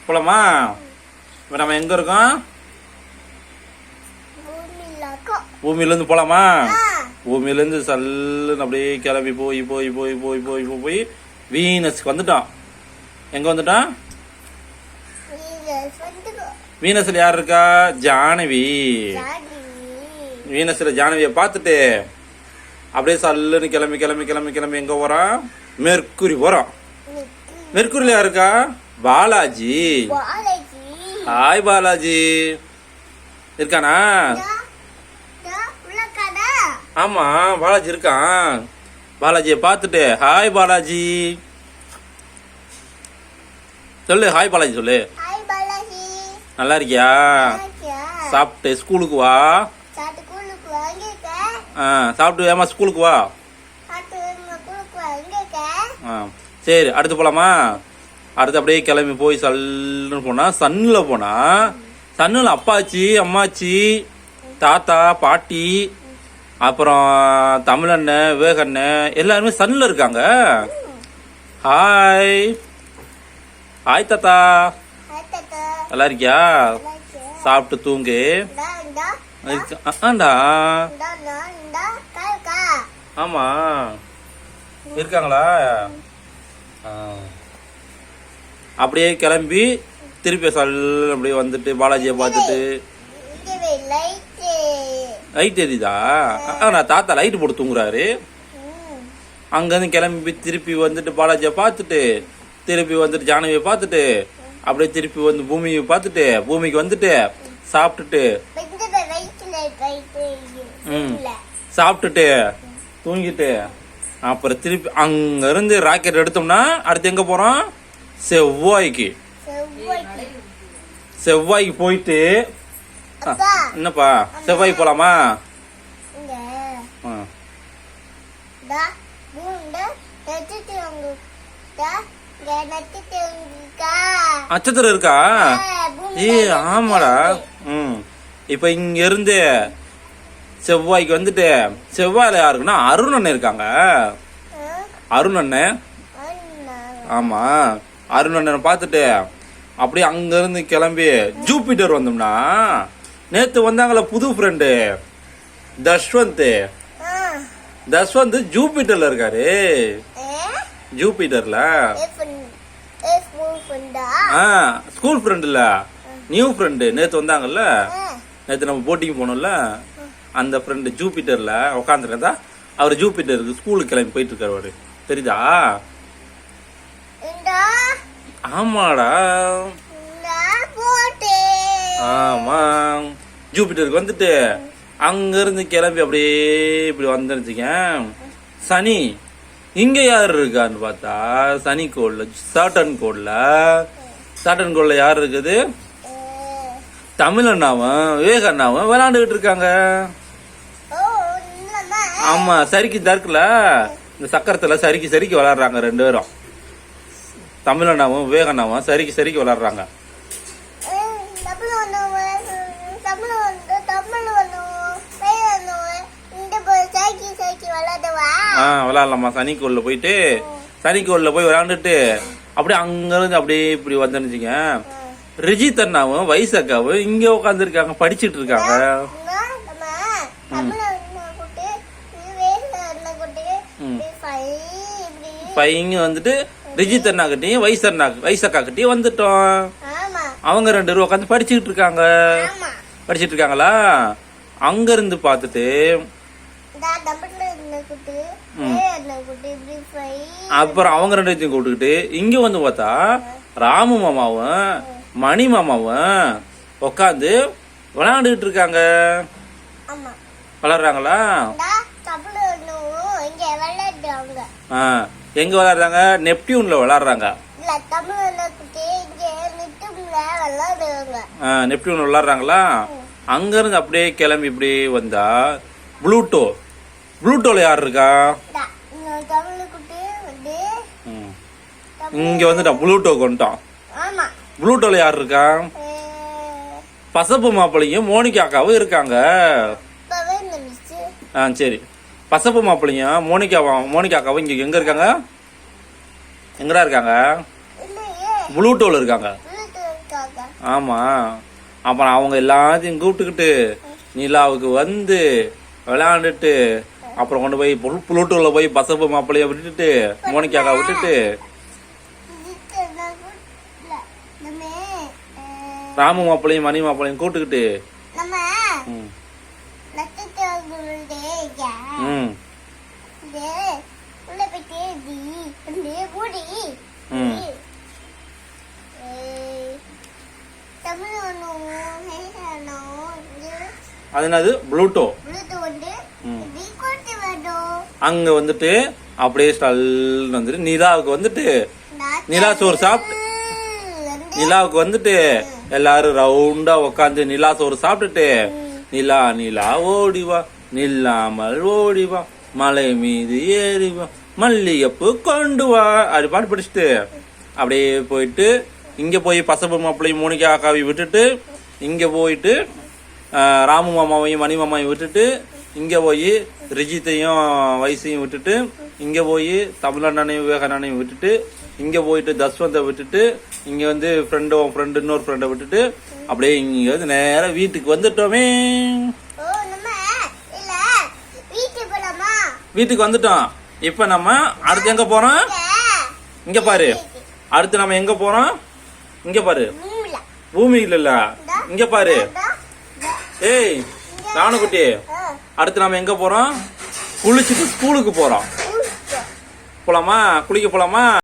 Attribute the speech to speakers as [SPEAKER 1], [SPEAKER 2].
[SPEAKER 1] போலாமா? இப்போ நம்ம எங்க இருக்கோம்? பூமியிலேருந்து போலாமா? பூமியிலேருந்து சல்லுன்னு அப்படியே கிளம்பி போய் போய் போய் போய் போய் போய் வீனஸ்க்கு வந்துட்டோம். எங்க வந்துட்டோம்? வீனஸ்ல யார் இருக்கா? ஜானவி. வீனஸ்ல ஜானவியை பார்த்துட்டு அப்படியே சல்லுன்னு கிளம்பி கிளம்பி கிளம்பி கிளம்பி எங்க போறோம்? மெர்க்குரி போறோம். மெர்க்குரில யாருக்கா? பாலாஜி. ஹாய் பாலாஜி. இருக்கானா? ஆமா பாலாஜி இருக்கான். பாலாஜியை பார்த்துட்டு ஹாய் பாலாஜி சொல்லு. ஹாய் பாலாஜி சொல்லு. நல்லா இருக்கியா? சாப்பிட்டு ஸ்கூலுக்கு வா. சாப்பிட்டு ஏமா ஸ்கூலுக்கு வா. சரி அடுத்து போலாமா? அடுத்து அப்படியே கிளம்பி போய் சல்லுன்னு போனா சன்னில் போனா சன்னில் அப்பாச்சி அம்மாச்சி தாத்தா பாட்டி அப்புறம் தமிழண்ணன் விவேகண்ணன் எல்லாருமே சன்னில் இருக்காங்க. ஹாய் ஹாய் தாத்தா. நல்லா இருக்கியா? சாப்பிட்டு தூங்கு. ஆண்டா ஆமா இருக்காங்களா? அப்படியே கிளம்பி திருப்பி சல்ல அப்படியே வந்துட்டு பாலாஜியை பார்த்துட்டு லைட் எரியுதா? நான் தாத்தா லைட் போட்டு தூங்குறாரு. அங்கேருந்து கிளம்பி திருப்பி வந்துட்டு பாலாஜியை பார்த்துட்டு திருப்பி வந்துட்டு ஜானவியை பார்த்துட்டு அப்படியே திருப்பி வந்து பூமியை பார்த்துட்டு பூமிக்கு வந்துட்டு சாப்பிட்டுட்டு சாப்பிட்டுட்டு தூங்கிட்டு அப்புறம் திருப்பி அங்க இருந்து ராக்கெட் எடுத்தோம்னா அடுத்து எங்க போறோம்? செவ்வாய்க்கு. செவ்வாய்க்கு போயிட்டு என்னப்பா செவ்வாய்க்கு போலாமா? நட்சத்திரம் இருக்கா? ஆமாடா. இப்ப இங்க இருந்து செவ்வாய்க்கு வந்துட்டு செவ்வாயில யாருக்குன்னா அருண் அண்ணன் இருக்காங்க. அருண் அண்ணன். ஆமா அருண் அண்ணனை பார்த்துட்டு அப்படியே அங்க இருந்து கிளம்பி ஜூபிட்டர் வந்தோம்னா நேத்து வந்தாங்கள புது ஃப்ரெண்டு தஷ்வந்த். தஷ்வந்த் ஜூபிட்டர்ல இருக்காரு. ஜூபிட்டர்ல ஸ்கூல் ஃப்ரெண்ட் இல்ல நியூ ஃப்ரெண்டு. நேத்து வந்தாங்கல்ல, நேத்து நம்ம போட்டிங் போனோம்ல, அந்த ஃப்ரெண்டு ஜூபிட்டர்ல உட்காந்துருக்கா. அவர் ஜூபிட்டருக்கு ஸ்கூலுக்கு கிளம்பி போயிட்டு இருக்காரு. அவரு தெரியுதா? ஆமாடா. ஆமா ஜூபிட்டருக்கு வந்துட்டு அங்க இருந்து கிளம்பி அப்படியே இப்படி வந்துருச்சுங்க. சனி இங்க யாரு இருக்கான்னு பார்த்தா சனி கோள்ல சாட்டன் கோள்ல யாரு இருக்குது? தமிழ் அண்ணாவும் விவேக அண்ணாவும் விளையாண்டுகிட்டு இருக்காங்க. ஆமா சரிக்கு தற்குல இந்த சக்கரத்துல சரிக்கு விளையாடுறாங்க ரெண்டு பேரும். தமிழ் அண்ணாவும் விவேக அண்ணாவும் சரிக்கு விளையாடுறாங்க. விளையாடலாமா? சனிக்கோள்ல போயிட்டு சனிக்கோள்ல போய் விளையாண்டுட்டு அப்படியே அங்க இருந்து அப்படியே இப்படி வந்துருச்சுங்க. ரிஜித் அண்ணாவும் வைசக்காவும் இங்க உட்காந்து இருக்காங்க, படிச்சுட்டு இருக்காங்க. பையங்க வந்துட்டு ரிஜித் அண்ணா கிட்டையும் வைசக்கா கிட்டையும் வந்துட்டோம். அவங்க ரெண்டு பேரும் உட்காந்து படிச்சுட்டு இருக்காங்களா? அங்க இருந்து பார்த்துட்டு அப்புறம் அவங்க ரெண்டு கூப்பிட்டுக்கிட்டு இங்க வந்து பார்த்தா ராமு மாமாவும் மணி மாமாவும் உட்காந்து விளையாண்டுகிட்டு இருக்காங்க. விளையாடுறாங்களா? எங்க விளையாடுறாங்க? நெப்டியூன்ல விளையாடுறாங்க. நெப்டியூன்ல விளையாடுறாங்களா? அங்க இருந்து அப்படியே கிளம்பி இப்படி வந்தா ப்ளூட்டோல யாரு இருக்கா? இங்க வந்துட்டான். ப்ளூட்டோக்கு வந்துட்டான். ப்ளூட்டோல யாரு இருக்கா? பசப்பு மாப்பிள்ளையும் மோனிகாக்காவும் இருக்காங்க. சரி பசப்பு மாப்பிள்ளையும் மோனிகாக்காவும் இங்க எங்க இருக்காங்க? எங்கடா இருக்காங்க? ப்ளூட்டோல இருக்காங்க. ஆமா. அப்புறம் அவங்க எல்லாத்தையும் கூப்பிட்டுக்கிட்டு நிலாவுக்கு வந்து விளையாண்டுட்டு அப்புறம் கொண்டு போய் புளூட்டூர்ல போய் பசப்பு மாப்பிள்ளைய விட்டுட்டு மோனிகாக்கா விட்டுட்டு ராமு மாப்பிள்ளையும் மணி மாப்பிள்ளையும் கூப்பிட்டுக்கிட்டு அது என்னது ப்ளூட்டோ அங்க வந்துட்டு அப்படியே ஸ்டல் வந்துட்டு நிலாவுக்கு வந்துட்டு நிலா சோறு சாப்பிட்டு நிலாவுக்கு வந்துட்டு எல்லாரும் ரவுண்டா உக்காந்து நிலா சோறு சாப்பிட்டுட்டு நிலா நிலா ஓடிவா நில்லாமல் ஓடிவா மலை மீது ஏறிவா மல்லிகைப்பூ கொண்டு வா அப்படி பாட்டு படிச்சுட்டு அப்படியே போயிட்டு இங்க போய் பசப்பு மாப்பிள்ளையும் மோனிகா அக்காவை விட்டுட்டு இங்க போயிட்டு ராமு மாமாவையும் மணி மாமாவையும் விட்டுட்டு இங்க போய் ரிஜித்தையும் வயசையும் விட்டுட்டு இங்க போய் தமிழண்ணனையும் விவேகானனையும் விட்டுட்டு இங்க போயிட்டு தஸ்வந்தை விட்டுட்டு இங்க வந்து ஃப்ரெண்டு இன்னொரு ஃப்ரெண்டை விட்டுட்டு அப்படியே இங்க வந்து நேரம் வீட்டுக்கு வந்துட்டோமே. வீட்டுக்கு வந்துட்டோம். இப்ப நம்ம அடுத்து எங்க போறோம்? இங்க பாரு. அடுத்து நம்ம எங்க போறோம்? இங்க பாரு. பூமி இல்ல இங்க பாரு. ஏய் ராணுகுட்டி, அடுத்து நாம எங்க போறோம்? குளிச்சுட்டு ஸ்கூலுக்கு போறோம். போலாமா? குளிக்க போலாமா?